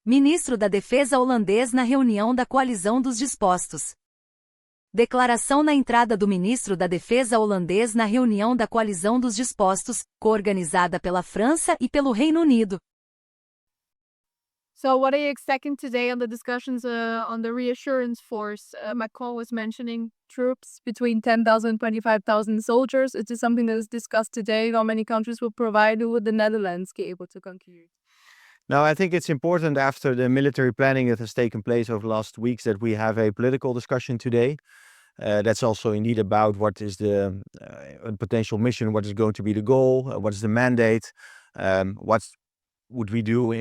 Ministro da Defesa Holandês na reunião da Coalizão dos Dispostos. Declaração na entrada do Ministro da Defesa Holandês na reunião da Coalizão dos Dispostos, co-organizada pela França e pelo Reino Unido. So what are you expecting today on the discussions on the reassurance force? Macron was mentioning troops between 10,000 and 25,000 soldiers. Is this something that is discussed today? How many countries will provide? Who would the Netherlands be able to conclude? Now, I think it's important after the military planning that has taken place over the last weeks that we have a political discussion today. That's also indeed about what is the potential mission, what is going to be the goal, what is the mandate, what would we do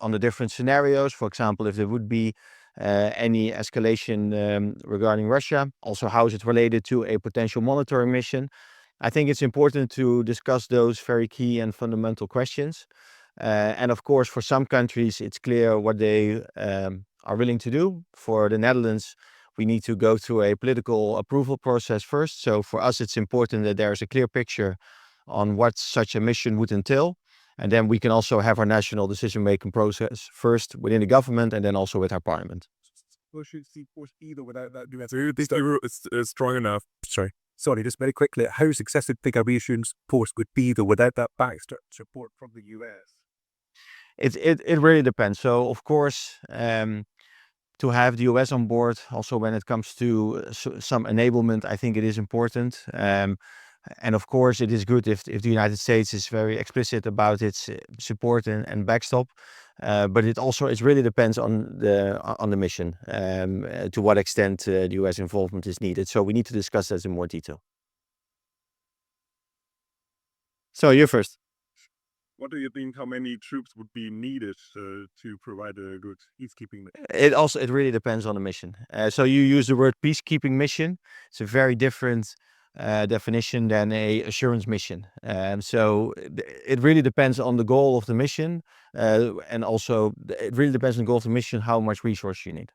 on the different scenarios. For example, if there would be any escalation regarding Russia, also how is it related to a potential monitoring mission. I think it's important to discuss those very key and fundamental questions. And of course, for some countries, it's clear what they are willing to do. For the Netherlands, we need to go through a political approval process first. So for us, it's important that there is a clear picture on what such a mission would entail. And then we can also have our national decision-making process first within the government and then also with our parliament. Should see force either without that doing so this euro is strong enough. Sorry, just very quickly, how successful do you think a reassurance force would be though without that back support from the US? It really depends. So of course, to have the US on board, also when it comes to some enablement, I think it is important. And of course, it is good if the United States is very explicit about its support and backstop. But it really depends on the mission, to what extent the US involvement is needed. So we need to discuss that in more detail. So you first. What do you think? How many troops would be needed to provide a good peacekeeping? It really depends on the mission. So you use the word peacekeeping mission. It's a very different definition than a assurance mission. So it really depends on the goal of the mission, and also it really depends on the goal of the mission how much resource you need.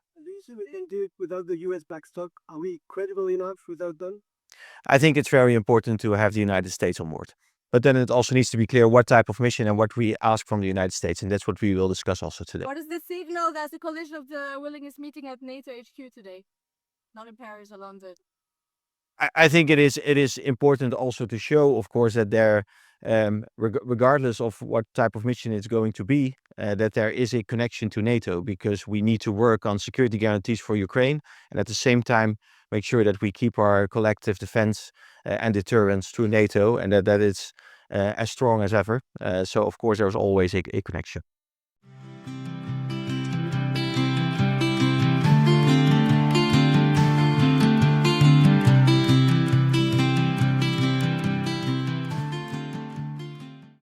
Indeed, without the US backstop, are we credible enough without them? I think it's very important to have the United States on board. But then it also needs to be clear what type of mission and what we ask from the United States. And that's what we will discuss also today. What is the signal that the coalition of the willingness meeting at NATO HQ today? Not in Paris or London. I think it is important also to show, of course, that there, regardless of what type of mission it's going to be, that there is a connection to NATO, because we need to work on security guarantees for Ukraine and at the same time make sure that we keep our collective defense and deterrence through NATO, and that it's as strong as ever. So of course there's always a connection.